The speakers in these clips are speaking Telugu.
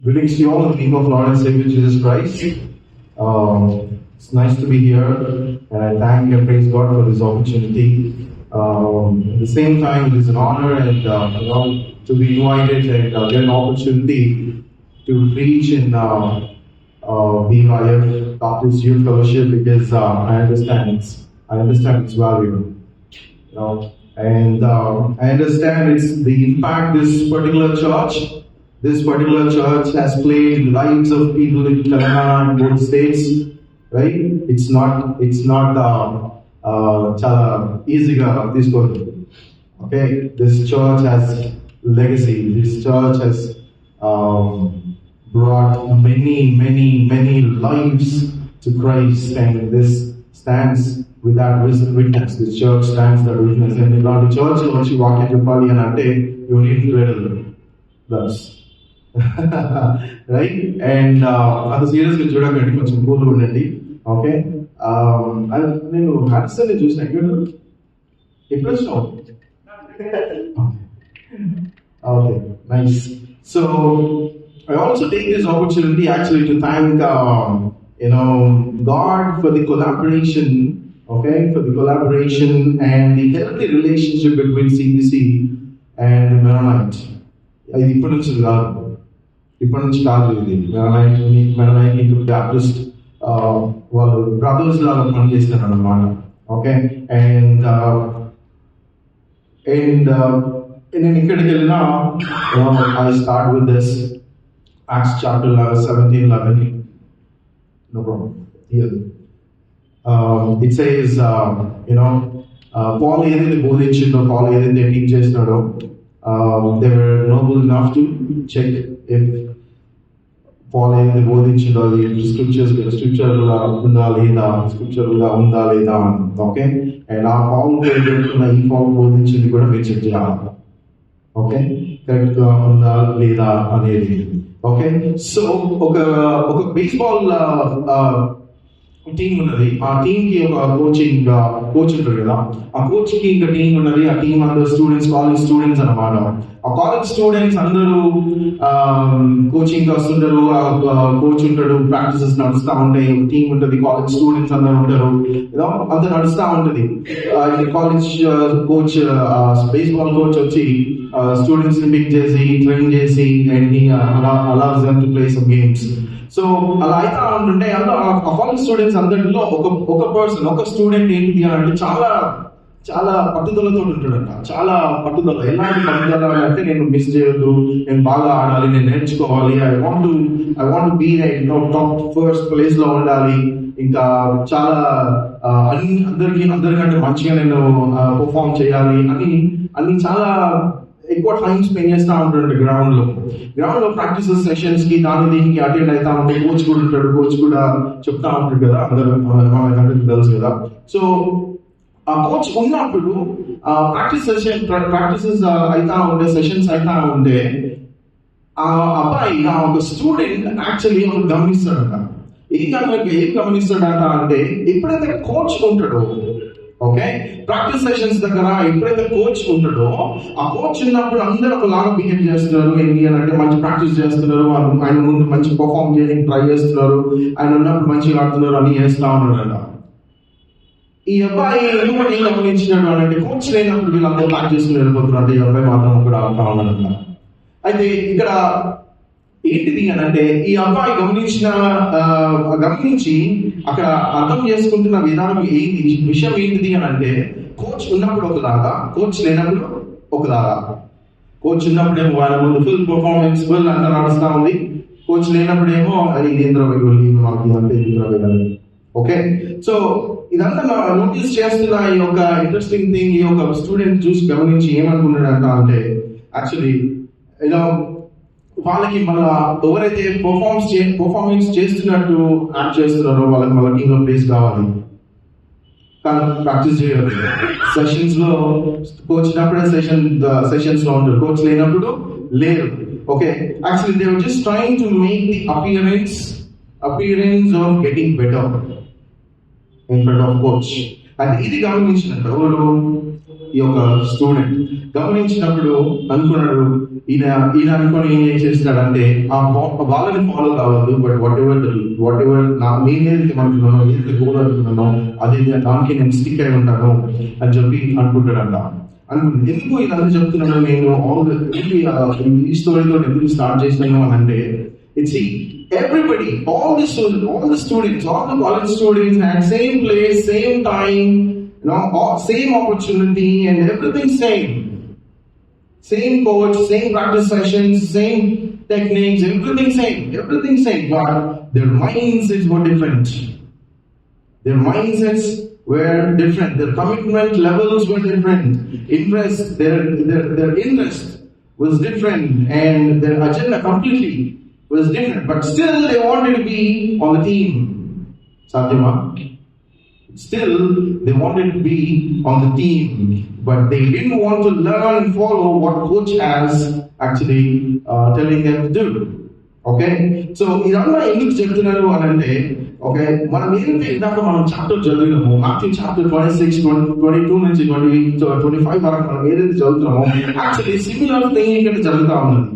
Greetings to you all in the name of Lord and Savior Jesus Christ. It's nice to be here, and I thank and praise God for this opportunity. At the same time, it is an honor and to be invited and get an opportunity to preach in BYF Baptist Youth Fellowship because I understand its value. And I understand it's the impact this particular church has played in the lives of people in Telangana and both states, right? It's not chala easyga teesukodu. Okay, this church has legacy. This church has brought many lives to Christ, and this stands with that witness. This church stands that witness. And in the church, వచ్చి వాక్యం చెప్పాలి అని అంటే you need to read thus. Right? And అంత సీరియస్గా చూడకండి, కొంచెం కూల్ ఉండండి. ఓకే, నేను హారిసన్ చూసిన ఎప్పుడు వచ్చినావు? Okay, nice. So I also take this opportunity actually to thank God for the collaboration, for the collaboration and the healthy relationship between CBC and Mennonite. ఇది ఇప్పటి నుంచి కాదు, ఇది Mennonite into Baptist వాళ్ళు బ్రదర్స్ లాగా పనిచేస్తారు అన్నమాట. ఓకే, అండ్ నేను ఇక్కడికి వెళ్ళినా I start with this Acts chapter 17-11. No problem. Here. It says, Paul ఏదైతే బోధించిండో, Paul ఏదైతే టీచ్ చేస్తున్నాడో, they were noble enough to check if Paul ఏదైతే బోధించిండో అది స్క్రిప్చర్ ఉందా లేదా. ఓకే, అండ్ ఆ Paul పెట్టుకున్న ఈ Paul బోధించింది కూడా మీరు చెక్ చేయాలి. ఓకే, కరెక్ట్ గా ఉందా లేదా అనేది. ఓకే, సో ఒక బేస్బాల్ టీం ఉన్నది. ఆ టీం కి ఒక కోచ్ ఉంటారు కదా, ఆ కోచ్ కి ఇంకా టీం ఉన్నది. ఆ టీం అందరూ స్టూడెంట్స్, కాలేజ్ స్టూడెంట్స్ అన్నమాట. ఆ కాలేజ్ స్టూడెంట్స్ అందరూ కోచింగ్ వస్తుంటారు. కోచ్ ఉంటాడు, ప్రాక్టీసెస్ నడుస్తూ ఉంటాయి. టీం ఉంటుంది, కాలేజ్ స్టూడెంట్స్ అందరూ ఉంటారు, అంతా నడుస్తూ ఉంటుంది. కాలేజ్ కోచ్, బేస్బాల్ కోచ్ వచ్చి స్టూడెంట్స్ ని పిక్ చేసి ట్రైన్ చేసి and allows them to play some games. So అలా అయితే ఉంటుంటే కాలేజ్ స్టూడెంట్స్ అందరిలో ఒక స్టూడెంట్ ఏంటి అని అంటే చాలా పట్టుదలతో ఉంటాడంట. చాలా పట్టుదల. ఎలాంటి పట్టుదల అంటే నేను మిస్ చేయొద్దు, నేను బాగా ఆడాలి, నేను నేర్చుకోవాలి, I want be top first place లో ఉండాలి, ఇంకా చాలా అందరికంటే మంచిగా నేను పర్ఫామ్ చేయాలి అని చాలా ఎక్కువ టైం స్పెండ్ చేస్తూ ఉంటాడు గ్రౌండ్ లో ప్రాక్టీసెస్ సెషన్స్ కి దీనికి అటెండ్ అవుతా ఉంటే కోచ్ కూడా ఉంటాడు. కోచ్ కూడా చెప్తా ఉంటాడు కదా, అందరికి తెలుసు కదా. సో ఆ కోచ్ ఉన్నప్పుడు ప్రాక్టీసెస్ అవుతా ఉంటే, సెషన్స్ అవుతా ఉంటే ఆ అబ్బాయి ఒక స్టూడెంట్ యాక్చువల్లీ గమనిస్తాడట. ఏం గమనిస్తాడట అంటే ఎప్పుడైతే కోచ్ ఉంటాడో, ఓకే, ప్రాక్టీస్ సెషన్స్ దగ్గర ఎప్పుడైతే కోచ్ ఉంటాడో, ఆ కోచ్ ఉన్నప్పుడు అందరూ ఒకలాగా బిహేవ్ చేస్తున్నారు. ఏంటి అని అంటే మంచి ప్రాక్టీస్ చేస్తున్నారు, ఆయన ముందు మంచి పర్ఫామ్ చేయడానికి ట్రై చేస్తున్నారు, ఆయన ఉన్నప్పుడు మంచిగా ఆడుతున్నారు అని చేస్తా ఉన్నాడట. ఈ అబ్బాయి ఎందుకు ఏం గమనించినాడు అని అంటే, కోచ్ లేనప్పుడు వీళ్ళందరూ ప్రాక్టీస్ చేసుకుని వెళ్ళిపోతున్నారు, ఈ అబ్బాయి మాత్రం ఒకటి ఆడుతా ఉన్నాడట. అయితే ఇక్కడ ఏంటిది అని అంటే, ఈ అబ్బాయి గమనించి అక్కడ అర్థం చేసుకుంటున్న విధానం విషయం ఏంటిది అని అంటే, కోచ్ ఉన్నప్పుడు ఒకలాగా, కోచ్ లేనప్పుడు ఒకలాగా. కోచ్ ఉన్నప్పుడేమో వాళ్ళ ముందు ఫుల్ పర్ఫార్మెన్స్ అంతా నడుస్తూ ఉంది. కోచ్ లేనప్పుడేమో అది ఓకే. సో ఇదంతా నోటీస్ చేస్తున్న ఈ యొక్క ఇంట్రెస్టింగ్ థింగ్, ఈ యొక్క స్టూడెంట్ చూసి గమనించి ఏమనుకున్నాడంట అంటే, యాక్చువల్లీ వాళ్ళకి మళ్ళా ఎవరైతే పర్ఫార్మెన్స్ చేస్తున్నట్టు యాక్ట్ చేస్తున్నారో వాళ్ళకి మళ్ళీ టీంలో ప్లేస్ కావాలి, కానీ ప్రాక్టీస్ చేయాలి. సెషన్స్ లో కోచ్ ఉన్నప్పుడే సెషన్స్ లో ఉంటారు, కోచ్ లేనప్పుడు లేరు. Okay, actually they were just trying to make the appearance of getting better in front of coach. అది ఇది గమనించినట్టు ఎవరు? ఈ యొక్క స్టూడెంట్. గమనించినప్పుడు అనుకున్నాడు, ఈయన అనుకుని ఏం చేసినాడంటే వాళ్ళని ఫాలో కావద్దు, బట్ వాట్ ఎవర్ నేనేది అనుకున్నాను, ఏదైతే గోల్ అనుకున్నానో అదే దానికి నేను స్టిక్ అయి ఉంటాను అని చెప్పి అనుకుంటాడంట. ఎందుకు ఇదంతా చెప్తున్నాను నేను ఈ స్టోరీతో ఎందుకు స్టార్ట్ చేసినాను అని అంటే, everybody, all the students, all the college students had same place, same time, same opportunity, and everything same. Same coach, same practice sessions, same techniques, everything same. But their mindsets were different. Their mindsets were different. Their commitment levels were different. Their interest was different, and their agenda completely was different, but still they wanted to be on the team. Satyama. Still they wanted to be on the team, but they didn't want to learn and follow what coach has actually telling them to do. Okay? So, idalla enduku cheptunnaru anante, okay, మనం ఏంటంటే ఇందాక మనం చాప్టర్ చదివినాము, మాథ్యూ చాప్టర్ 26, 22 నుంచి 25 వరకు మనం ఏదైతే చదువుతున్నామో, యాక్చువల్లీ సిమిలర్ థింగ్ ఇక్కడ జరుగుతూ ఉన్నది.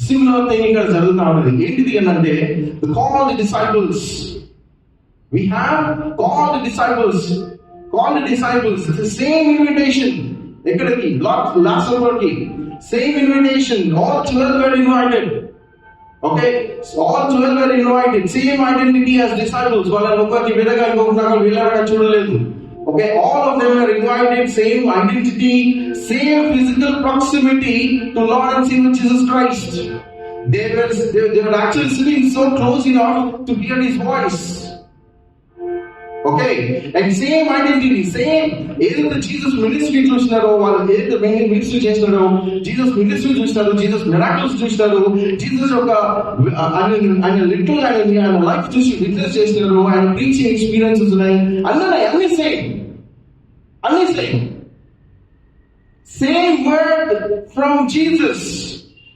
Similar thing ఇక్కడ జరుగుతూ ఉన్నది. ఏంటిది అంటే, call the disciples. We have call the disciples. It's the same invitation. ఎక్కడికి? Last Supperకి. Same invitation. All 12 were invited. Okay? So all 12 were invited. Same identity as disciples. వాళ్ళని ఒకరికి వేరేగా ఇంకొకరికి వీళ్ళగా చూడలేదు. Okay, all of them were invited, same identity, same physical proximity to Lord and Savior Jesus Christ. They were actually sitting so close enough to hear His voice. Okay, and same identity, same. ఏదైతే జీసస్ మినిస్ట్రీ చూసినారో, వాళ్ళు ఏదైతే మినిస్ట్రీ చేసినారో, జీసస్ మినిస్ట్రీ చూసినారు, జీసస్ మిరాకిల్స్ చూసినారు, జీసస్ ఒక ఆయన లిటిల్ ఆయన లైఫ్ చూసి విట్నెస్ చేసినారు, ఆయన ప్రీచింగ్ ఎక్స్పీరియన్సెస్ ఉన్నాయి, అన్నీ same word from Jesus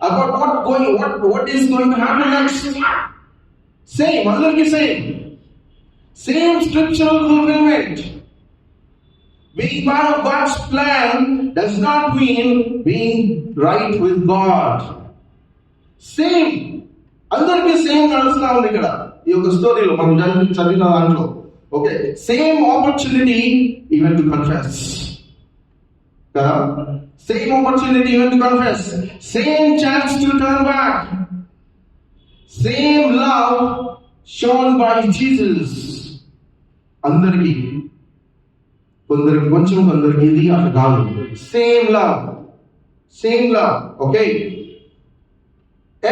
about what is going to happen next. Same, అందరికీ same scriptural fulfillment. Being part of God's plan does not mean being right with God. Same, అందరికీ సేమ్ నడుస్తా ఉంది ఇక్కడ ఈ యొక్క స్టోరీలో మనం చదివిన దాంట్లో. Okay, same opportunity even to confess. Same opportunity even to confess. Same chance to turn back. Same love shown by Jesus. అందరికి కొందరికి కొంచెం, కొందరికి ఇది అట్లా కాదు. Same love. Okay,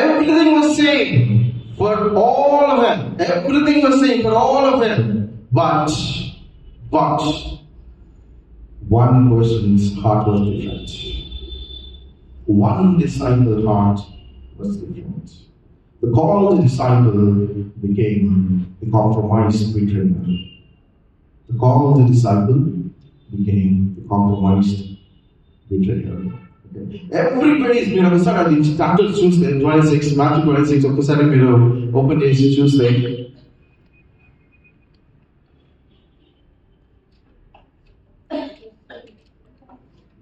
everything was same for all of them. Everything was same for all of them. But one person's heart was different. One disciple's heart was different. The called disciple became the compromised betrayer. The called disciple became the compromised betrayer. Everybody's మీరు ఒకసారి అది చాప్టర్ చూస్తే 26, Matthew 26 ఒకసారి మీరు ఓపెన్ చేసి చూస్తే,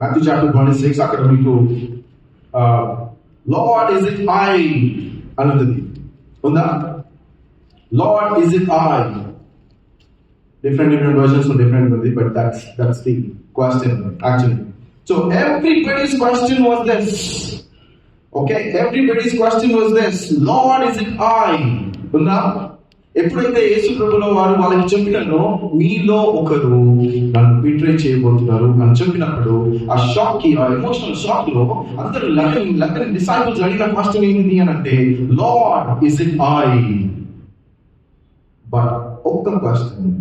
Matthew chapter 26, అక్కడ మీకు Lord is it I అన్నది ఉందా? Lord is it I? Different versions of different ఉంది, but that's the question actually. So everybody's question was this. Okay, everybody's question was this. Lord is it I? ఉందా? ఎప్పుడైతే యేసు ప్రభువుల వారు వాళ్ళకి చెప్పినారో, మీలో ఒకరు నన్ను బిట్రే చేయబోతున్నారు అని చెప్పినప్పుడు, ఆ షాక్ కి, ఆ ఎమోషనల్ షాక్ లో అందరూ 11 డిసైపుల్స్ అడిగిన క్వశ్చన్ ఏంటి అని అంటే, Lord is it I? But ఒక్క క్వశ్చన్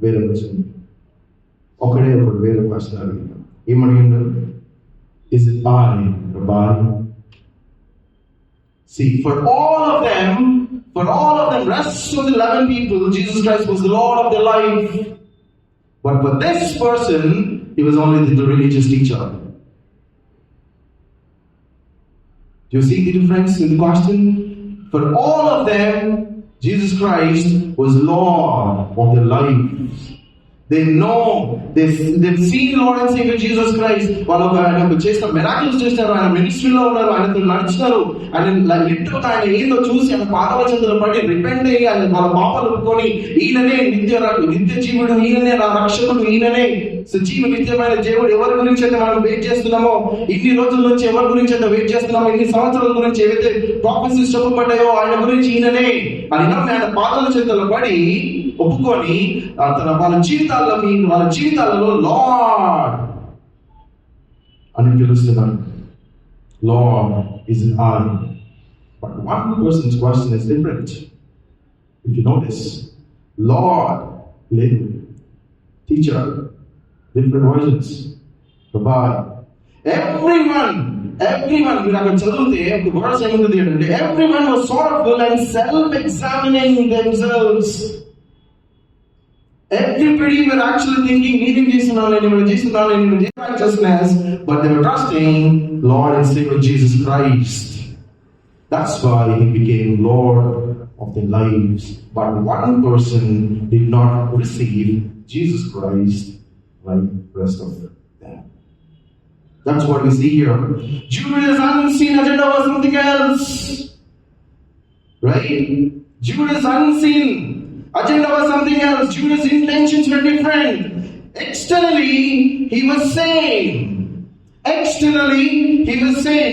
వేరే వచ్చింది. ఒకడు వేరే క్వశ్చన్ అడిగింది. ఏమడిగిండు? Is it I boy? See, for all of them, rest of the 11 people, Jesus Christ was the Lord of their life. But for this person, he was only the religious teacher. Do you see the difference in the question? For all of them, Jesus Christ was Lord of their lives. They know, they've seen Lord and Savior Jesus Christ. వాళ్ళు చేసిన మిరాకిల్స్ చేస్తారు, ఆయన మినిస్ట్రీలో ఉన్నారు, ఆయనతో నడుచున్నారు, ఆయన లిటరల్ గా ఆయన ఏందో చూసి ఆయన పాదాల చెంతలో పడి రిపెంట్ అయ్యి ఆయన వాళ్ళ పాపాలు ఒప్పుకొని ఈయననే నిత్య జీవుడు, ఈయననే నా రక్షకుడు, ఈయననే సజీవ నిత్యమైన దేవుడు. ఎవరి గురించి అయితే మనం వెయిట్ చేస్తున్నామో, ఇన్ని రోజుల నుంచి ఎవరి గురించి అయితే వెయిట్ చేస్తున్నామో, ఇన్ని సంవత్సరాల గురించి ఏవైతే ప్రాఫెసీస్ చెప్పబడ్డాయో ఆయన గురించి ఈయననే అని నమ్మి ఆయన పాదాల చెంతలో పడి ఒప్పుకొని వాళ్ళ జీవితాలలో లార్డ్ అని పిలుస్తున్నారు. Lord is I. But one person's question is different. If you notice, Lord, లేదు, teacher, different versions, Rabbi, everyone మీరు అక్కడ చదివితే ఒక వర్స్ ఏముంటుంది అంటే, everyone was sorrowful and self-examining themselves. Everybody were actually thinking, needing righteousness, but they were trusting Lord and Savior Jesus Christ. That's why He became Lord of their lives. But one person did not receive Jesus Christ like the rest of them. That's what we see here. Judas' unseen agenda was something else. Right? Judas' unseen agenda was something else. Judas' intentions were different. Externally, he was sane.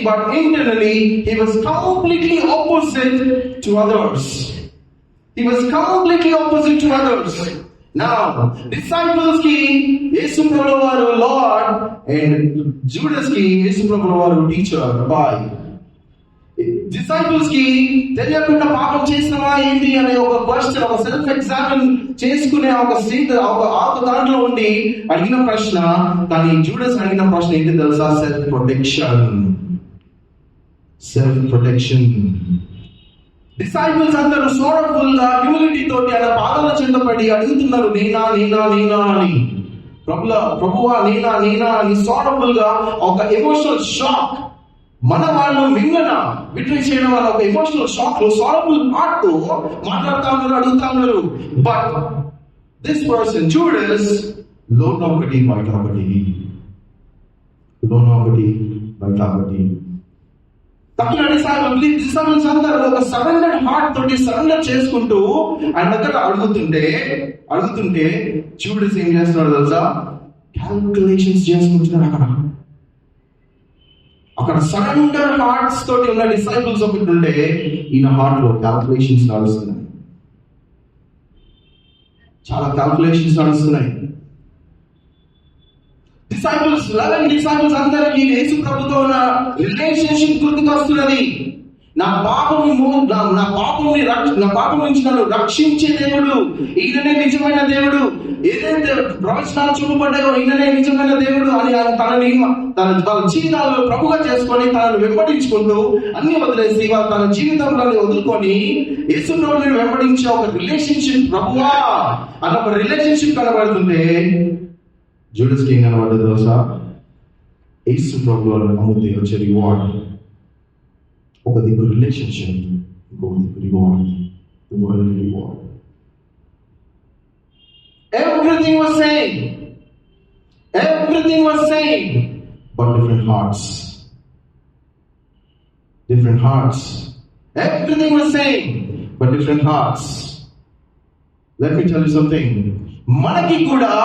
But internally, he was completely opposite to others. Now, disciples ki Yesu Prabhu varu Lord and Judas ki Yesu Prabhu varu teacher, Rabbi. Disciples కి తెలియకుండా పాపం చేసినవా ఏంటి అనే ఒక క్వశ్చన్, ఒక సెల్ఫ్ ఎగ్జామిన్ చేసుకునే ఒక స్టేట్, ఒక దాంట్లో ఉండి అడిగిన ప్రశ్న. కానీ జూడస్ అడిగిన ప్రశ్న ఏంటి తెలుసా? Self protection. డిసైపుల్స్ అందరూ సోరఫుల్ గా హ్యూమిలిటీ తోటి ఆయన పాదాల చెంత పడి అడుగుతున్నారు, నేనా అని. ప్రభువా నేనా అని సోరఫుల్ గా ఒక ఎమోషనల్ షాక్. మన వాళ్ళు మింగనా విట్రీ చేయడం వల్ల ఒక ఎమోషనల్ షాక్ లో సారఫుల్ హార్ట్ తో మాట్లాడుతా ఉన్నారు, అడుగుతా ఉన్నారు. బట్ దిస్ పర్సన్ జూడస్ లోన ఒకటి బయట ఒకటి తక్కువ డిసైపుల్స్ అందరూ ఒక సరెండర్ హార్ట్ తోటి సరెండర్ చేసుకుంటూ ఆయన దగ్గర అడుగుతుంటే జూడస్ ఏం చేస్తున్నాడు తెలుసా? క్యాల్కులేషన్స్ చేసుకుంటున్నాడు. అక్కడ సరెండర్ హార్ట్స్ తోటి ఉన్న డిసైపుల్స్ ఒకటి ఉంటే ఈయన హార్ట్ లో క్యాల్కులేషన్స్ నడుస్తున్నాయి. చాలా క్యాల్కులేషన్స్ నడుస్తున్నాయి. డిసైపుల్స్ 11 డిసైపుల్స్ అందరికీ యేసు ప్రభుతో ఉన్న రిలేషన్షిప్ గుర్తుకొస్తున్నది. నా పాపం నుంచి నన్ను రక్షించే దేవుడు, ఈయననే నిజమైన దేవుడు. ఏదైతే ప్రవచనాలు చూపబడ్డాయో ఈయననే నిజమైన దేవుడు అని తన జీవితాల్లో ప్రభుగా చేసుకొని తనను వెంబడించుకుంటూ అన్ని వదిలేసి తన జీవితంలో వదులుకొని యేసు ప్రభువుని వెంబడించే ఒక రిలేషన్షిప్, ప్రభువా అన్న ఒక రిలేషన్షిప్ కనబడుతుంటే జూడస్కి ఏం కనబడ్డది తెలుసా? యేసు ప్రభువులో నమ్మితే వచ్చే రివార్డ్. ఒక దిక్కు రిలేషన్షిప్, ఇంకొక దిక్కు reward. Everything was same, but different hearts. Everything was same, but different hearts. Let me tell you something. మనకి కూడా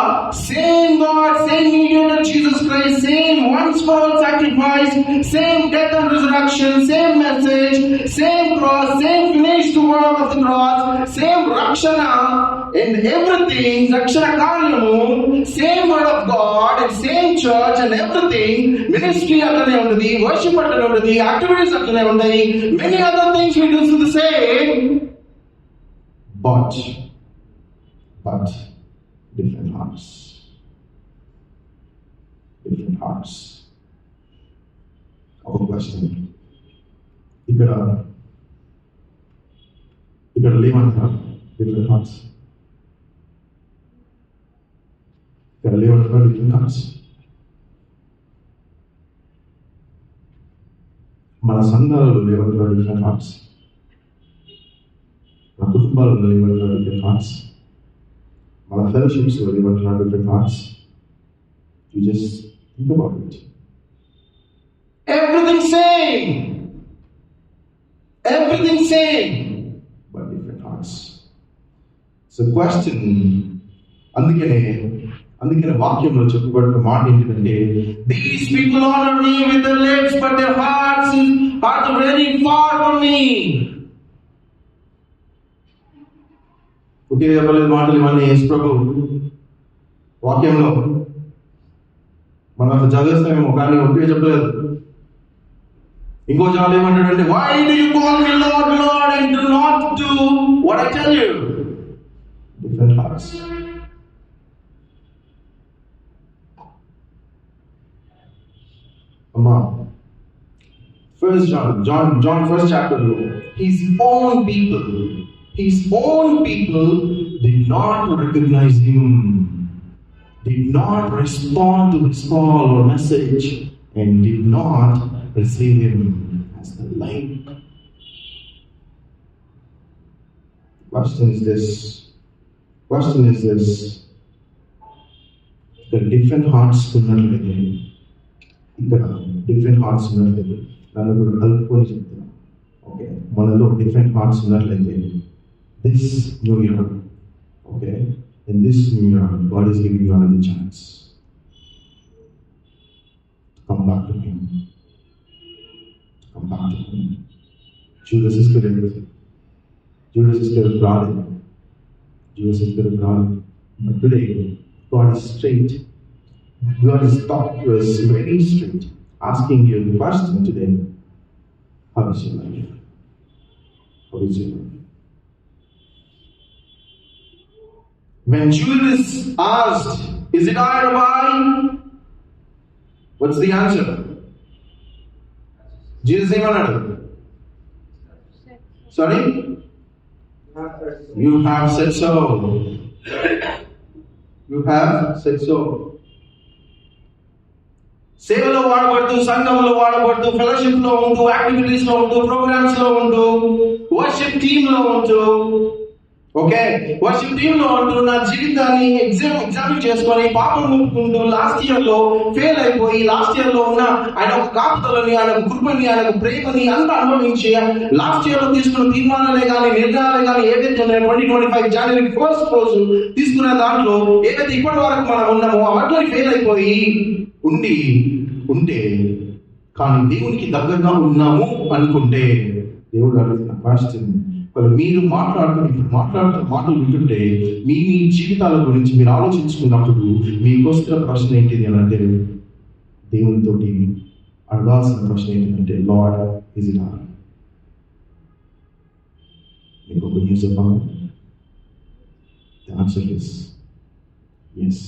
same God, same mediator Jesus Christ, same once for all sacrifice, same death and resurrection, same message, same cross, same finished work of the cross, same రక్షణ అండ్ ఎవ్రీథింగ్, రక్షణ కార్యము, same word of God and same church and everything. Ministry అట్లనే ఉంటుంది, వర్షిప్ అట్లనే ఉంటుంది, యాక్టివిటీస్ అట్లనే ఉంటాయి, many other things we do the same, but different hearts. ఒక క్వశ్చన్ ఇక్కడ లేవంటారా? డిఫరెంట్ హార్ట్స్ ఇక్కడ లేవంటారా? Different hearts. మన సంఘాలలో లేవంటారా? Different hearts. మన కుటుంబాలలో లేవంటారా? Different hearts. మన fellowships లో ఎవరు have different hearts? You just think about it. Everything same. Everything same. But different hearts. So question, అందుకనే వాక్యంలో చెప్పబడిన మాట ఏంటంటే, these people honor me with their lips, but their hearts are very far from me. పుట్టిన చెప్పలేదు మాటలు ఇవన్నీ యేసు ప్రభు వాక్యంలో మనం అసలు చదివేస్తామేమో, కానీ ఒకే చెప్పలేదు. ఇంకో చాలు ఏమంటాడంటే, why do you call me Lord, Lord, and do not do what I tell you? Different hearts. Amma, First John first chapter, his own people did not recognize him, did not respond to his call or message, and did not receive him as the light. Question is this. The different hearts ఉన్నట్లయితే, ఇక్కడ డిఫరెంట్ హార్ట్స్ ఉన్నట్లయితే, నన్ను కూడా కలుపుకొని చెప్తున్నా. ఓకే, మనలో డిఫరెంట్ హార్ట్స్ ఉన్నట్లయితే, this new year, okay, in this new year, God is giving you another chance to come back to Him. Judas Iscariot brought it. But today, God is straight. God is talking to us very straight, asking you the question today: how is your life? When Judas asked, is it I or I? What's the answer? Jesus ఏమన్నాడు? Sorry? You have said so. సేవలో వాడబడుతూ, సంఘంలో వాడబడుతూ, ఫెలోషిప్ లో ఉంటూ, యాక్టివిటీస్ లో ఉంటూ, ప్రోగ్రామ్స్ లో ఉంటూ, వర్షిప్ టీమ్ లో ఉంటూ, ఓకే, వర్షిప్ టీమ్ లో ఉంటూ నా జీవితాన్ని ఎగ్జామిన్ చేసుకొని పాపం ఒప్పుకుంటూ లాస్ట్ ఇయర్ లో ఫెయిల్ అయిపోయి, లాస్ట్ ఇయర్ లో ఉన్న ఆయన ఒక కాపుతలని, ఆయన ఒక కృపని, ఆయన ఒక ప్రేమని అంతా అనుభవించి, లాస్ట్ ఇయర్ లో తీసుకున్న తీర్మానాలే కానీ, నిర్ణయాలే కానీ ఏవైతే ఉన్నాయో 2025 జనవరి 1st రోజు తీసుకున్న దాంట్లో ఏవైతే ఇప్పటి వరకు మనం ఉన్నామో అవట్లో ఫెయిల్ అయిపోయి ఉంటే, కానీ దేవునికి దగ్గరగా ఉన్నాము అనుకుంటే, దేవుడు అడుగుతున్న క్వశ్చన్, మీరు మాట్లాడుతున్న మాటలు వింటుంటే, మీ జీవితాల గురించి మీరు ఆలోచించుకున్నప్పుడు మీకు వస్తున్న ప్రశ్న ఏంటిది అని అంటే, దేవునితోటి అడగాల్సిన ప్రశ్న ఏంటంటే, లార్డ్ ఇస్ ఇట్ ఆల్? మీకు ఒక న్యూస్ చెప్పాను. The answer is yes.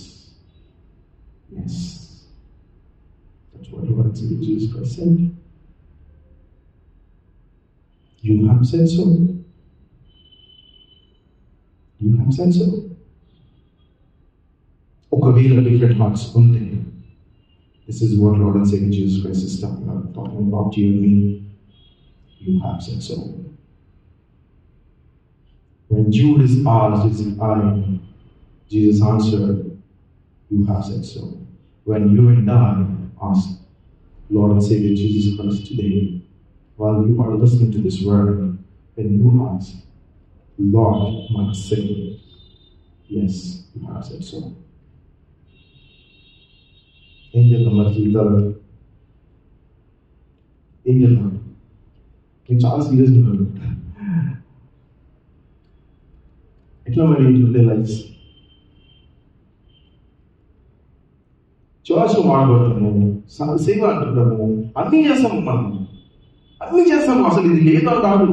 That's what the words of Jesus Christ said. You have said so. ఒకవేళ డిఫరెంట్ హార్ట్స్ ఉంటే, this is what Lord and Savior Jesus Christ is talking about you and me. You have said so. When Judas asked, is it I? Jesus answered, you have said so. When you and I ask Lord and Savior Jesus Christ today, while you are listening to this word, when you ask, Lord, my Savior, yes, you have said so. ఏం చేద్దాం మరి జీవితాలు? ఏం చేద్దాం? నేను చాలా సీరియస్గా ఉన్నాను. ఎట్లా మరి ఇట్లుంటే లైఫ్? చర్చ్ మాట్లాడుతాము, సేవ అంటుంటాము, అన్నీ చేస్తాము. అసలు ఇది లేదో కాదు,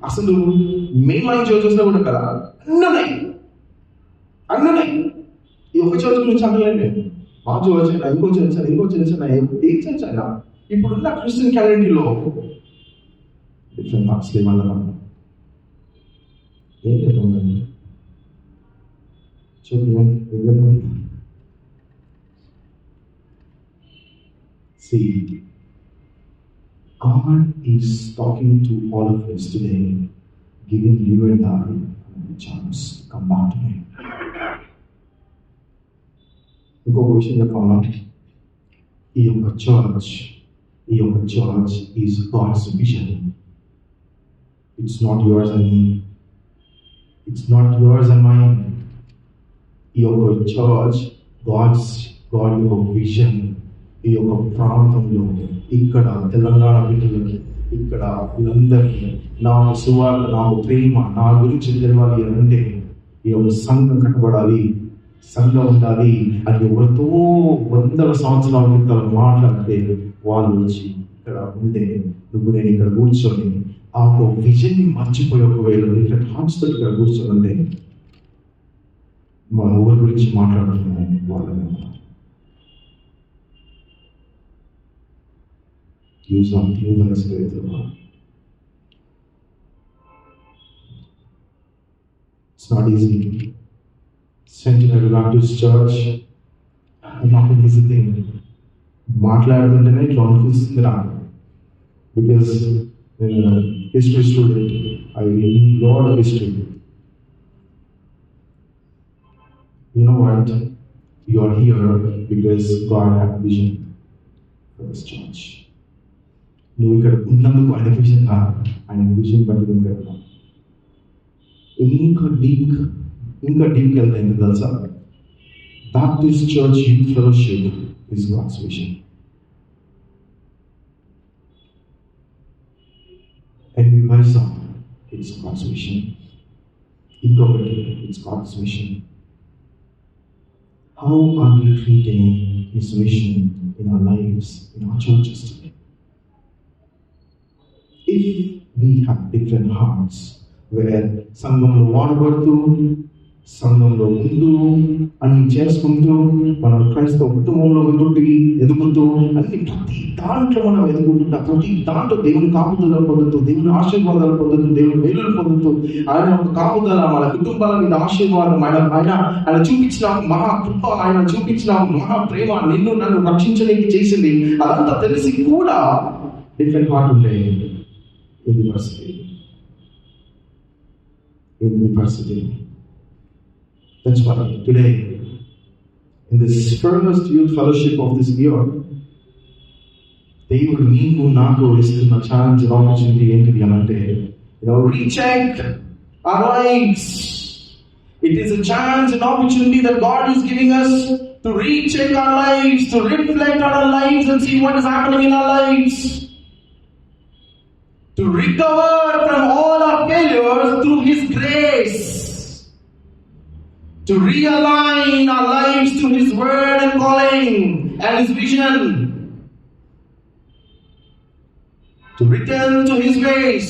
అసలు మెయిన్ లైన్ చర్చెస్ లో కూడా కదా అన్నీ ఉన్నాయి. ఈ ఒక చర్చ్ గురించి అంటలేండి, మా చర్చ్ అయినా, ఇంకో చర్చ్ అయినా, ఏ చర్చ్ అయినా, ఇప్పుడున్న క్రిస్టియన్ క్యాలెండర్లో డిఫరెంట్ మార్క్స్ లేమన్నా ఏం చెప్తుందండి? చెప్పండి. See, God is talking to all of us today, giving you and I a chance to come back to Him. ఇంకొక విషయం చెప్పాలా, ఈ యొక్క church is God's vision. It's not yours and me, it's not yours and mine. ఈ యొక్క చర్చ్ గాడ్ యొక్క విజన్. ఈ యొక్క ప్రాంతంలో ఇక్కడ తెలంగాణ బిడ్డలకి, ఇక్కడ వీళ్ళందరికీ నాకు సువార్త, నాకు ప్రేమ, నా గురించి తెలవాలి అని అంటే ఈ యొక్క సంఘం కట్టబడాలి, సంఘం ఉండాలి అని ఎవరితో వందల సంవత్సరాల క్రితం మాట్లాడితే వాళ్ళు వచ్చి ఇక్కడ ఉంటే నువ్వు నేను ఇక్కడ కూర్చొని ఆ ఒక విజన్ని మర్చిపోయి ఒకవేళ డిఫరెంట్ హార్ట్స్ తోటి ఇక్కడ కూర్చొని ఉంటే మనం ఎవరి గురించి మాట్లాడుతున్నాము వాళ్ళని use of the Spirit of God. It's not easy. Sending a Baptist church, not an easy thing. మాట్లాడుతుంటేనే ఇట్లా అనిపిస్తుంది నాకు. Because history student, I need lot of history. You know what? You are here because God had vision for this church. నువ్వు ఇక్కడ ఉన్నందుకు ఆయన విజన్ కాదు, ఆయన విజన్ బట్టి ఇక్కడ ఇంకా డీప్కి వెళ్తా. ఎందుకు తెలుసా? Baptist church youth fellowship is God's vision. And we vice on it's God's vision. ఇంకొకటి it's God's vision. How are we treating his vision in our lives, in our churches today? If we have different hearts, where సంఘంలో వాడబడుతూ, సంఘంలో ముందు అన్ని చేసుకుంటూ, మనం క్రైస్తవ కుటుంబంలో ఎదుగుతూ అన్ని ప్రతి దాంట్లో మనం ఎదుగుతుంటా, ప్రతి దాంట్లో దేవుని కాపుదల పొందుతూ, దేవుని ఆశీర్వాదాలు పొందుతూ, దేవుని మేలులు పొందుతూ, ఆయన ఒక కాపుదల మన కుటుంబాల మీద ఆశీర్వాదం, ఆయన చూపించిన మహా కృప, ఆయన చూపించిన మహా ప్రేమ, నిన్ను నన్ను రక్షించడానికి చేసింది, అదంతా తెలిసి కూడా డిఫరెంట్ హార్ట్ ఉంటాయి. In the varsity. That's why today, in this first youth fellowship of this year, దేవుడు నీకు నాకు ఇస్తున్న ఛాలెంజ్, ఆపర్చునిటీ ఏంటిది అంటే, recheck our lives. It is a chance and opportunity that God is giving us to recheck our lives, to reflect on our lives and see what is happening in our lives. To recover from all our failures through His grace. To realign our lives to His word and calling and His vision. To return to His ways.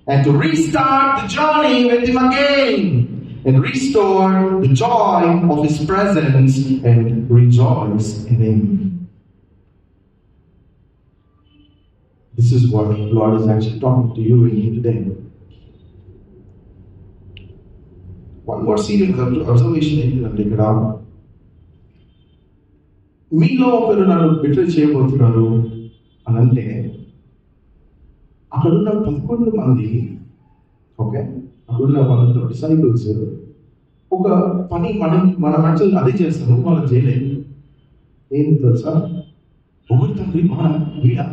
And to restart the journey with Him again. And restore the joy of His presence and rejoice in Him. This is what Lord is actually talking to you and me today. One more serious observation ఏంటంటే, ఇక్కడ మీలో ఒకరు నన్ను బిట్రే చేయబోతున్నారు అని అంటే, అక్కడున్న 11 మంది, ఓకే, అక్కడున్న 11 డిసైపుల్స్ ఒక పని మనం యాక్చువల్ అదే చేస్తాము, వాళ్ళు చేయలేదు. ఏంటి తెలుసా? ఒకటి తండ్రి వీడా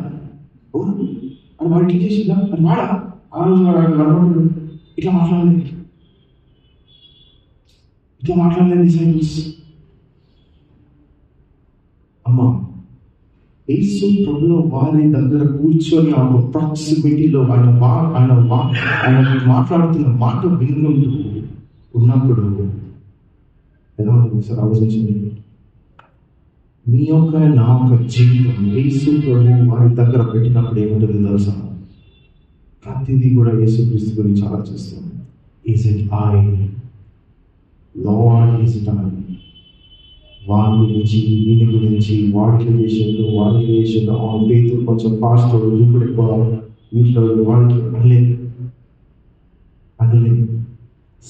అని వాడు ఇట్లా చేసిందా, అది వాడా ఆ రోజు వాడు ఇట్లా మాట్లాడలేదు డిసైపుల్స్. అమ్మా, యేసు ప్రభులో వారి దగ్గర కూర్చొని ఆ ప్రాక్సిమిటీలో ఆయన మాట్లాడుతున్న మాట వినుకుంటూ ఉన్నప్పుడు ఎలా ఉంటుంది సార్? ఆలోచించండి. మీ యొక్క నా యొక్క జీవితం యేసు ప్రభు వారి దగ్గర పెట్టినప్పుడు ఏముంటుంది తెలుసా? ప్రతిదీ కూడా యేసు క్రీస్తు గురించి ఆలోచిస్తాం. Is it I lord, is it I? వాడి గురించి, వీని గురించి, వాడికి చేసిండు, వాడికి చేసిండు, ఆ పేతులు కొంచెం ఫాస్ట్, దూకుడు ఎక్కువ, వీటిలో వాడికి అనలేదు.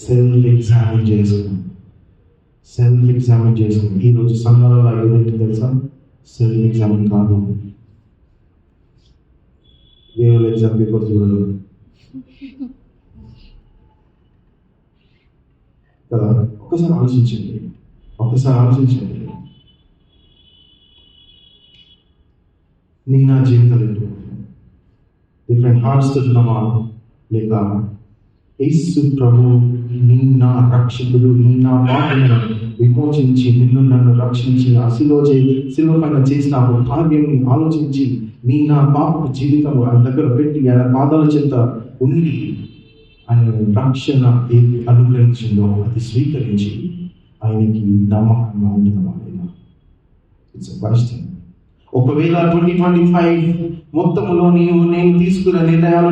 సెల్ఫ్ ఎగ్జామిన్ చేసుకుని ఈరోజు సంఘాలలో ఏదంటే తెలుసా? సెల్ఫ్ ఎగ్జామిన్ కాదు, దేవుడు ఎగ్జామ్ పేపర్ చూడడు కదా. ఒక్కసారి ఆలోచించండి. నా జీవితం డిఫరెంట్ హార్ట్స్తో ఉన్నామా, లేక యేసు ప్రభు నా రక్షకుడు, నా పాపములను విమోచించి నిన్ను నన్ను రక్షించి ఆ శిలువ పైన చేసిన ఆ కార్యం ఆలోచించి నా పాప జీవితం ఆయన దగ్గర పెట్టి ఆయన పాదాల చెంత ఉండి ఆయన రక్షణ ఏది అనుగ్రహించిందో అది స్వీకరించి ఆయనకి నమ్మకంగా ఉంటుందా లేదా? It's question. ఒకవేళ 2025 మొత్తంలో నేను తీసుకున్న నిర్ణయాలు,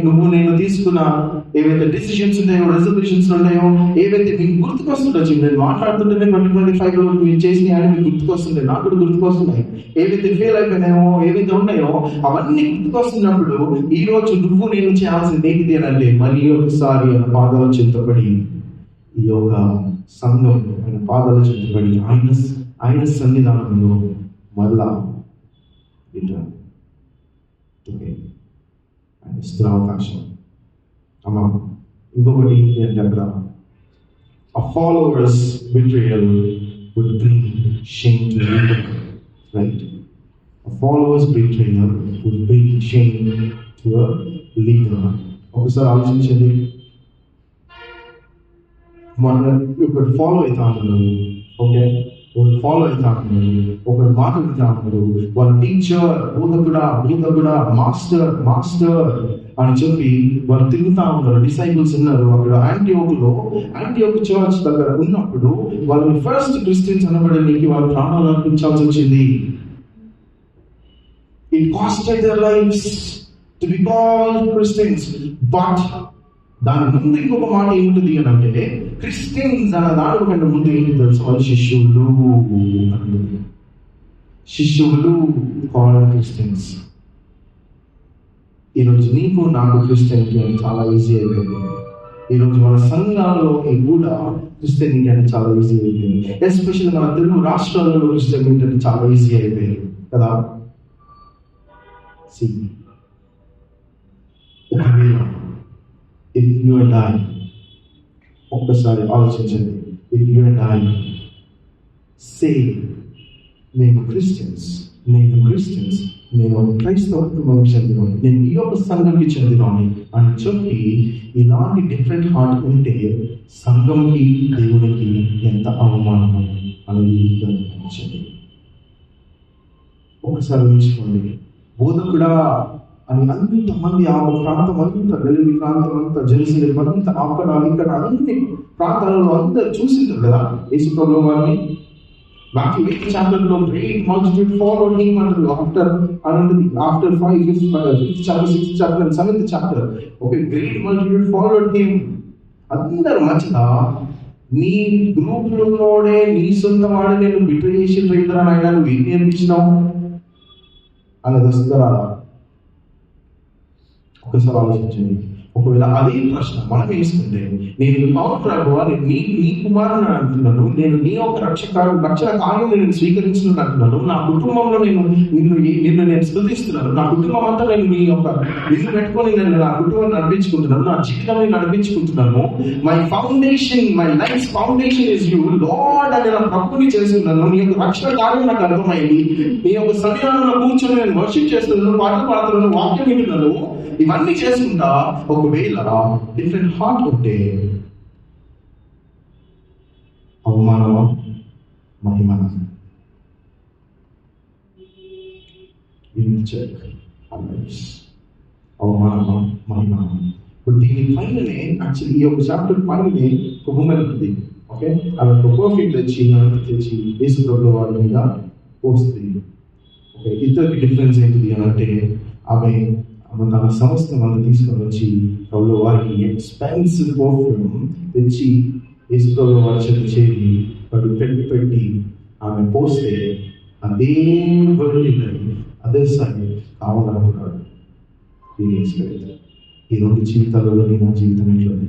నువ్వు నేను తీసుకున్న ఏవైతే డిసిషన్స్ ఉన్నాయో, రెజల్యూషన్స్ ఉన్నాయో, ఏవైతే మీకు గుర్తుకొస్తుండొచ్చు. నేను మాట్లాడుతుంటేనే 2025లో మీరు చేసిన ఆయన మీకు గుర్తుకొస్తుంటాయి, నాకు కూడా గుర్తుకొస్తున్నాయి. ఏవైతే ఫెయిల్ అయిపోయినాయో, ఏవైతే ఉన్నాయో అవన్నీ గుర్తుకొస్తున్నప్పుడు ఈ రోజు నువ్వు నేను చేయాల్సింది ఏంటిది అని అంటే, మరి ఒకసారి ఆయన పాదాల చింతపడి ఈ యొక్క సంఘంలో ఆయన పాదాల చింతపడి ఆయన సన్నిధానంలో మళ్ళా ఆయన ఇస్తున్న అవకాశం. అమ్మా ఇంకొకటి ఏంటి అంటే, అక్కడ a follower's betrayal would bring shame to the leader, right? A follower's betrayal would bring shame to a leader. ఒకసారి ఆలోచించండి. ఒకటి ఫాలో అవుతా ఉన్నారు, ఓకే, ఒకటి ఫాలో అవుతా ఉన్నారు, ఒకటి మాట వింటా ఉన్నారు, వాళ్ళ టీచర్ బోధకుడా మాస్టర్ అని చెప్పి వాళ్ళు తిరుగుతా ఉన్నారు. డిసైపుల్స్ ఉన్నారు అక్కడ యాంటియోక్ చర్చ్ దగ్గర ఉన్నప్పుడు వాళ్ళని ఫస్ట్ క్రిస్టియన్స్ అనబడడానికి వాళ్ళు ప్రాణాలు అర్పించాల్సి వచ్చింది. It costed their lives to be called Christians. But దాని ముందు ఇంకొక మాట ఏమిటి అని అంటే, క్రిస్టియన్స్ అన్న దాని కంటే ముందు ఏంటి తెలుసు, వాళ్ళు శిష్యులు కాల్డ్ క్రిస్టియన్స్. ఈరోజు నీకు నాకు క్రిస్టియన్కి అని చాలా ఈజీ అయిపోయింది. ఈరోజు మన సంఘాలలో కూడా క్రిస్టియన్కి అని చాలా ఈజీ అయిపోయింది. ఎస్పెషల్లీ మన తెలుగు రాష్ట్రాలలో క్రిస్టియన్కి అని చాలా ఈజీ అయిపోయింది కదా. ఒకవేళ if you and I, ఒక్కసారి ఆలోచించండి, if you and I say నేను క్రిస్టియన్స్, నేను క్రైస్తవత్వం చెందినవాడిని, నేను ఈ యొక్క సంఘంకి చెందినవాడిని అని చెప్పి ఇలాంటి డిఫరెంట్ హార్ట్ ఉంటే సంఘంకి దేవునికి ఎంత అవమానం అనేది గమనించండి. ఒకసారి ఊహించుకోండి, బోధకుడా అని అంతమంది ఆ ప్రాంతం అంతా, గలిలీ ప్రాంతం అంతా, జెరూసలేం అంతా, అక్కడ ఇక్కడ అన్ని ప్రాంతాలలో అందరు చూసింటారు కదా యేసు ప్రభువు వారిని. Matthew 8th chapter లో great multitude followed him after 5th chapter, 6th chapter and 7th chapter. Okay, great multitude followed him. అందరు మధ్యలో నీ గ్రూప్లోనే నీ సొంత వాడు నేను బిట్రే చేసి రైతురా నాయన నువ్వు ఏం నేర్పించినావు అన్నది వస్తుందా? ఒకసారి ఆలోచించండి. ఒకవేళ అదే ప్రశ్న మనం వేసుకుంటే, నేను అవును ప్రభువా, నేను నీ కుమారుని అంటున్నాను, నేను నీ యొక్క రక్షణ కార్యం నేను స్వీకరించిన అంటున్నాను, నా కుటుంబంలో నిన్ను నేను స్తుతిస్తున్నాను, నా కుటుంబం అంతా నేను నిన్ను పెట్టుకొని నేను నా కుటుంబాన్ని నడిపించుకుంటున్నాను, నా జీవితాన్ని నడిపించుకుంటున్నాను. My life foundation is you Lord అని నా ప్రభుని చేస్తున్నాను. నీ యొక్క రక్షణ కార్యం నాకు అర్థమైంది. నీ యొక్క సన్నిధానంలో కూర్చొని నేను వర్షిప్ చేస్తున్నాను, పాటలు పాడుతున్నాను, వాక్యం వింటున్నాను. ఇవన్నీ చేసుకుంటా ఒకవేళ డిఫరెంట్ హార్ట్ ఉంటే అవమానమా మహిమనా? అవమానమా మహిమనా? ఇప్పుడు దీని పైననే యాక్చువల్లీ ఈ యొక్క చాప్టర్ పైననే ఒక ఉమెన్ ఉంటుంది. ఓకే, అలా ఒక పర్ఫ్యూమ్ తెచ్చి యేసు ప్రభువు వారి మీద పోస్తుంది. ఓకే, ఇద్దరికి డిఫరెన్స్ ఏంటిది అని అంటే, ఆమె తన సమస్తం అంతా తీసుకొని వచ్చి ప్రభువు వారికి ఎక్స్పెన్సివ్ పర్ఫ్యూమ్ తెచ్చి యేసు ప్రభువు వారి చేత చేరి పెట్టి ఆమె పోస్తే అదే అదే సాయి కావాలనుకున్నాడు. ఈ రెండు జీవితాలలో నా జీవితం ఎట్లుంది?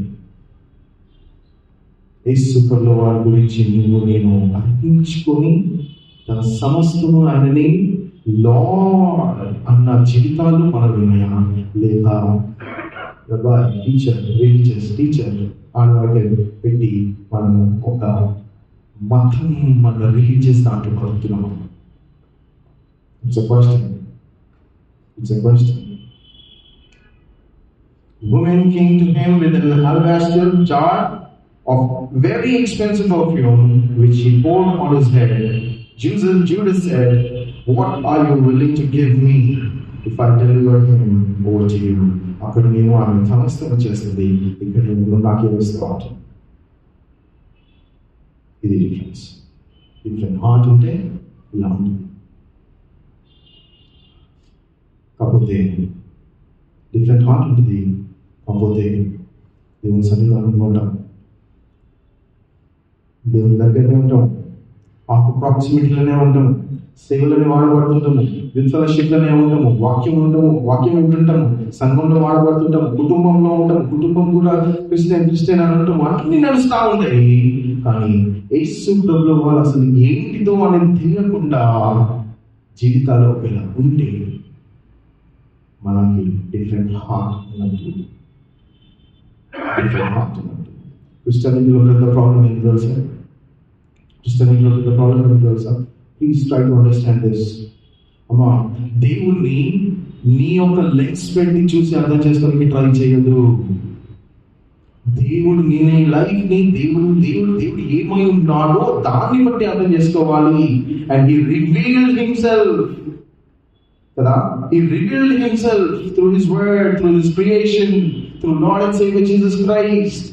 యేసు ప్రభువు వారి గురించి నువ్వు నేను అర్పించుకొని తన సమస్తము ఆయనని లార్డ్ అన్న జీవితాలు మనకు ఉన్నాయా? లేక టీచర్ ఆడవాళ్ళకి పెట్టి మనం ఒక మతం మన రిలీజియస్ దాంట్లో కలుపుతున్నాము. It's question. It's a question. Woman came to him with an alabaster jar of very expensive perfume, which he poured on his head. Judas said, "What are you willing to give me if I deliver him over to you?" అక్కడ మేము ఆమె సమస్తం వచ్చేస్తుంది, ఇక్కడ నేను నాకే వస్తాను. ఇది డిఫరెన్స్. డిఫరెంట్ హార్ట్ ఉంటే ఇలా ఉంటుంది. కాకపోతే డిఫరెంట్ హార్ట్ ఉంటుంది, కాకపోతే దేవుని సన్నిధానంలో ఉంటాం, దేవుని దగ్గరనే ఉంటాం, ఆకు ప్రాక్సిమిటీలోనే ఉంటాము, సేవలోనే వాడబడుతుంటాము, విత్ ఫెలోషిప్లోనే ఉంటాము, వాక్యం వింటుంటాము, సంఘంలో వాడబడుతుంటాము, కుటుంబంలో ఉంటాము, కుటుంబం కూడా క్రిస్టియన్ అని ఉంటాము, అన్ని నడుస్తూ ఉంటాయి. కానీ యేసు ప్రభువు వాళ్ళు అసలు ఏంటిదో అనేది తెలియకుండా జీవితాలు ఒకవేళ ఉంటే మనకి డిఫరెంట్ హార్ట్ ఉన్నట్టు. క్రిస్టియానిటీలో పెద్ద ప్రాబ్లం ఏంటి తెలుసా? Please try to understand this. అమ్మా, దేవుణ్ణి నీ యొక్క లెన్స్ పెట్టి చూసి అర్థం చేసుకోవడానికి ట్రై చేయదు. దేవుడు నీ లైఫ్ ని దేవుడు ఏమై ఉన్నాడో దాన్ని బట్టి అర్థం చేసుకోవాలి. అండ్ హి రివీల్డ్ హిమ్సెల్ఫ్ కదా, he revealed himself through his word, through his creation, through Lord and saviour Jesus Christ.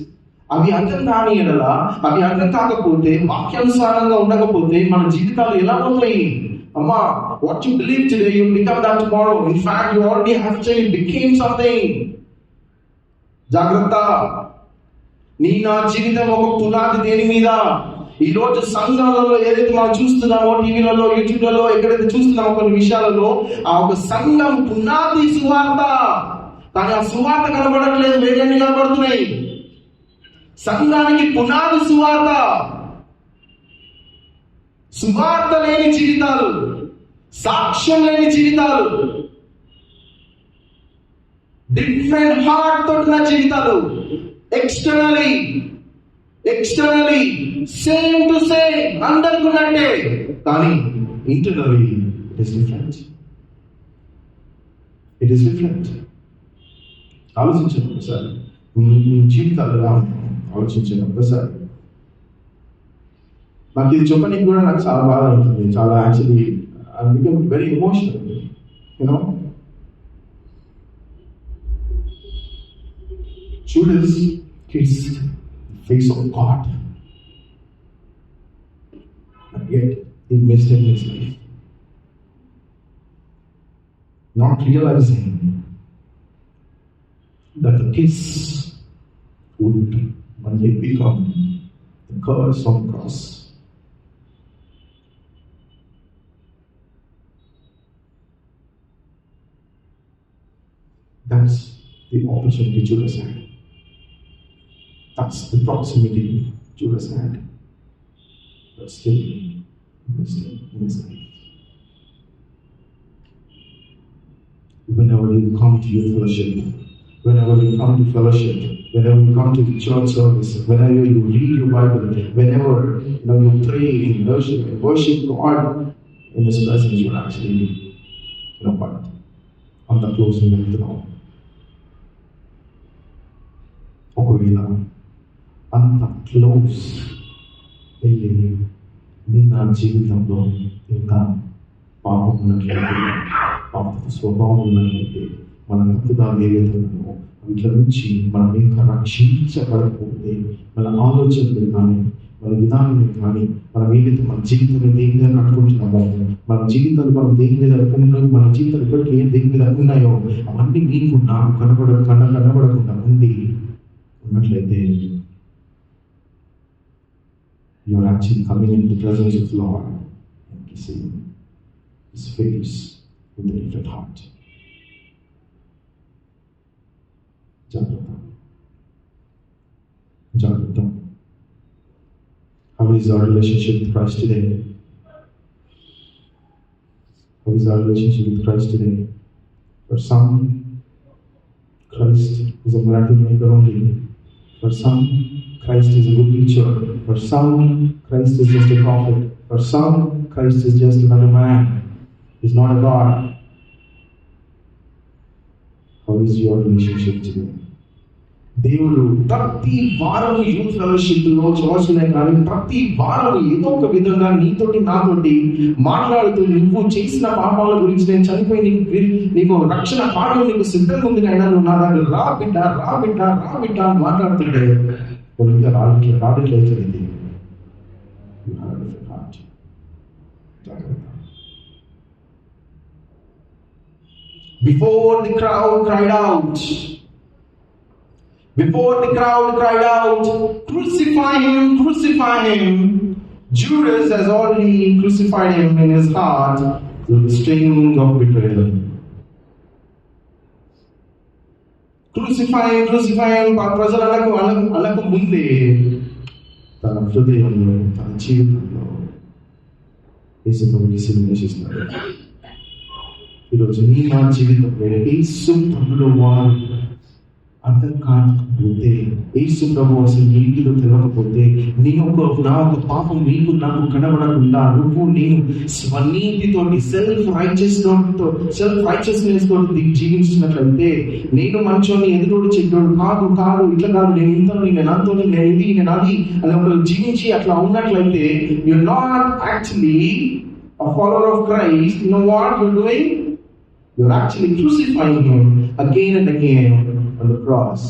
అవి అర్థం కాని ఎడలా, అవి అర్థం కాకపోతే, వాక్యానుసారంగా ఉండకపోతే మన జీవితాలు ఎలా ఉంటాయి? అమ్మా, what you believe today you become that tomorrow. In fact you already have changed, became something. జాగ్రత్త. నా జీవితం ఒక పునాది దేని మీద? ఈ రోజు సంఘాలలో ఏదైతే మనం చూస్తున్నామో, టీవీలలో, యూట్యూబ్లలో, ఎక్కడైతే చూస్తున్నామో కొన్ని విషయాలలో, ఆ ఒక సంఘం పునాది సువార్త. కానీ ఆ సువార్త కనబడట్లేదు, వేరేన్ని కనబడుతున్నాయి. సంఘానికి పునాది సువార్త. సువార్త లేని జీవితాలు, సాక్ష్యం లేని జీవితాలు, డిఫరెంట్ హార్ట్ తోటి జీవితాలు. ఎక్స్టర్నలీ సేమ్ టు సేమ్, అందరికున్నట్టే, కానీ ఇంటర్నలీ ఇట్ ఈస్ డిఫరెంట్. ఆలోచించండి ఒకసారి, మీ జీవితాలు ఎలా ఉంటాయి ఆలోచించండి ఒకసారి. నాకు ఇది చెప్పడానికి కూడా నాకు చాలా బాగా ఉంటుంది. చాలా actually I become very emotional. You know, Judas kissed the face of God, and yet he missed him in his life, not realizing that the kiss would one day become the curse on the cross. That's the opportunity Judas had. That's the proximity Judas had. But still, in his life. Whenever you come to your fellowship, whenever you come to church service, whenever you read your Bible, whenever you pray in worship God in His presence, you will actually, what? On the closing of the door. ఒకవేళ అంత క్లోజ్ వెళ్ళి నా జీవితంలో ఇంకా పాపం ఉన్నట్లయితే, పాప స్వభావం ఉన్నట్లయితే, మన తప్పుదాలు ఏవైతే ఉన్నాయో వీటి నుంచి మనం ఇంకా రక్షించబడకపోతే, మన ఆలోచనలు కానీ, మన విధానం కానీ, మనం ఏదైతే మన జీవితంలో దేని మీద కట్టుకుంటున్నామో, మన జీవితాలు మనం దేని మీద ఉన్నాయి, మన జీవితాలు ఇప్పటికీ ఏం దేని మీద ఉన్నాయో అవన్నీ మీకు నాకు కనబడకుండా ఉన్నట్లయితే, you are actually coming into the presence of the Lord and kissing His face with a different heart. Jagrata. How is our relationship with Christ today? How is our relationship with Christ today? For some, Christ is a miracle maker only. For some, Christ is a good teacher. For some, Christ is just a prophet. For some, Christ is just another man. He's not a God. How is your relationship today? దేవుడు ప్రతి వారం యూత్ ఫెలోషిప్ లో చర్చలే కానీ ప్రతి వారం ఏదో ఒక విధంగా నీతోటి నాతోటి మాట్లాడుతూ నువ్వు చేసిన పాపాల గురించి నేను చనిపోయి నీకు రక్షణ పాఠం నీకు సిద్ధంగా ఉంది అయినా నువ్వు నా దగ్గర రా బిడ్డ అని మాట్లాడుతుంటే కొద్దిగా రావట్లేదు ఇది. Before the crowd cried out, crucify him, Judas has already crucified him in his heart through the string of betrayal. Crucify him, ప్రజలకు అలకు ముందే తన హృదయంలో తన జీవితంలో యేసుని సిలువేసినాడు. ఈరోజు నీ నా జీవితంలో యేసు ప్రభువులో వారు అర్థం కాకపోతే, యేసు ప్రభు అసలు నీటిలో తెలవకపోతే, నా ఒక పాపం నీకు నాకు కనబడకుండా నువ్వు నేను స్వనీతితోటి సెల్ఫ్ రైచియస్నెస్ తోటి జీవించినట్లయితే, నేను మంచోని ఎదురోడు చెడ్డోడు కాదు ఇట్లా కాదు, నేను ఇంత నేను అంతో నేను ఇది నేను అది అని ఒక జీవించి అట్లా ఉన్నట్లయితే, you not actually a follower of Christ. You know what you're doing? You're actually crucifying him again and again on the cross.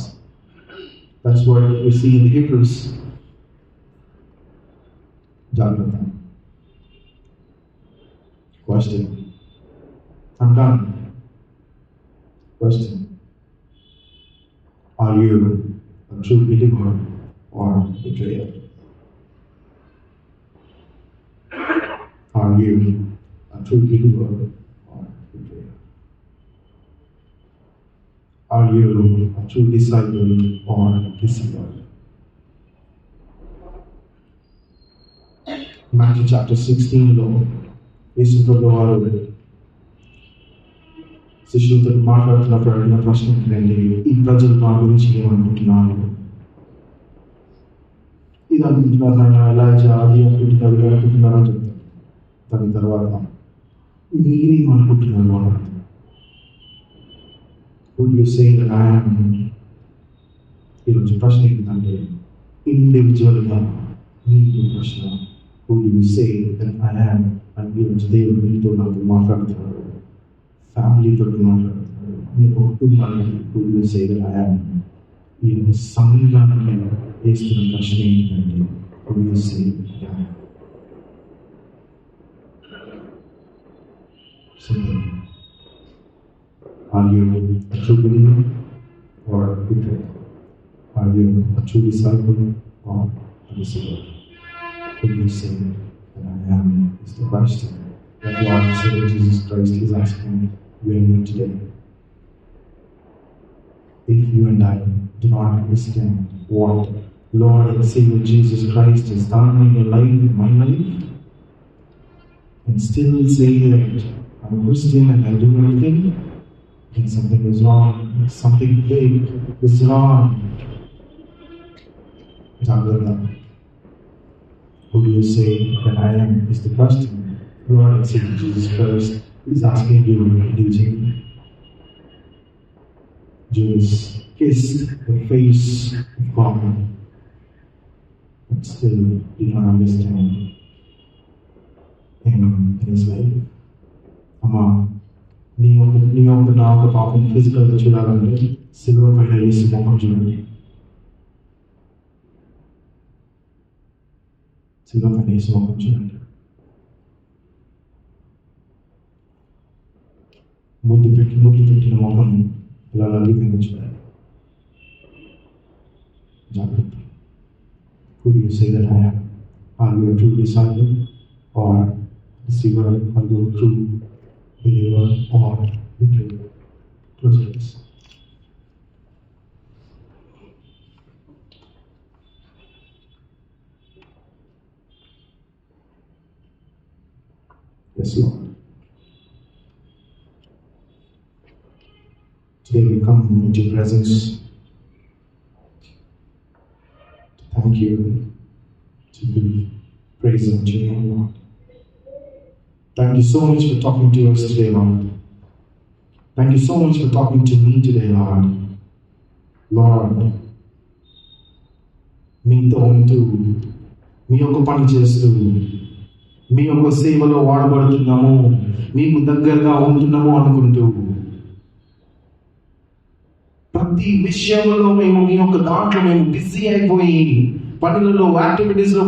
That's what we see in the Hebrews. Jagrata. Question. I'm done. Question. Are you a true believer or betrayer? Are you a true believer or betrayer? Are you a true disciple or deceiver? Matthew chapter 16 లో యేసు ప్రభువు వారు శిష్యులతో మాట్లాడుతున్నప్పుడు అడిగిన ప్రశ్న ఏంటంటే, ఈ ప్రజలు మా గురించి ఏమనుకుంటున్నారు? ఇది అనుకుంటున్నారు నాయన, ఎలాజా అది అనుకుంటున్నారు అని చెప్తారు. దాని తర్వాత మీరేమనుకుంటున్నారు అన్నారు. Would you say that I am? ఈరోజు ప్రశ్న ఏంటంటే, ఇండివిజువల్గా నీకు ప్రశ్న, Would you say that I am? అని ఈరోజు దేవుడు నీతో నాకు మాట్లాడుతున్నాడు, ఫ్యామిలీతో మాట్లాడుతున్నాడు, నీ కుటుంబానికి Would you say that I am? ఈ సంఘానికి వేస్తున్న ప్రశ్న ఏంటంటే, Would you say that I am? Are you a true believer or a betrayer? Are you a true disciple or a deceiver? Would you say that I am is the question that Lord and Savior Jesus Christ is asking you and me today? If you and I do not understand what Lord and Savior Jesus Christ has done in your life, in my life, and still say that I'm a Christian and I do everything, then something is wrong. Something big is wrong. Jagrata. Who do you say that I am is the question Lord and Savior Jesus Christ is asking you individually. Judas kissed the face of God, but still did not understand him in his life. అమ్మా, నీ యొక్క నా ఒక పాపం ఫిజికల్గా చూడాలంటే సిలువ పైన యేసు ముఖం చూడండి. సిలువ పైన యేసు ముఖం చూడండి. ముద్దు పెట్టిన ముఖం ఇలా నలిగిపోయింది చూడండి. జాగ్రత్త. Could you say that I am? Are you a true disciple or deceiver? Are you a true believer or betrayer? Close your eyes. Yes, Lord. Today we come into your presence to thank you, to give praise unto you, Lord. Thank you so much for talking to us today, Lord. Thank you so much for talking to me today, Lord. Lord, మీతో ఉంటూ మీ యొక్క పని చేస్తూ మీ యొక్క సేవలో వాడబడుతున్నాము, మీకు దగ్గరగా ఉంటున్నాము అనుకుంటూ ప్రతి విషయంలో మేము మీ యొక్క దాంట్లో మేము బిజీ అయిపోయి పనులలో యాక్టివిటీస్ లో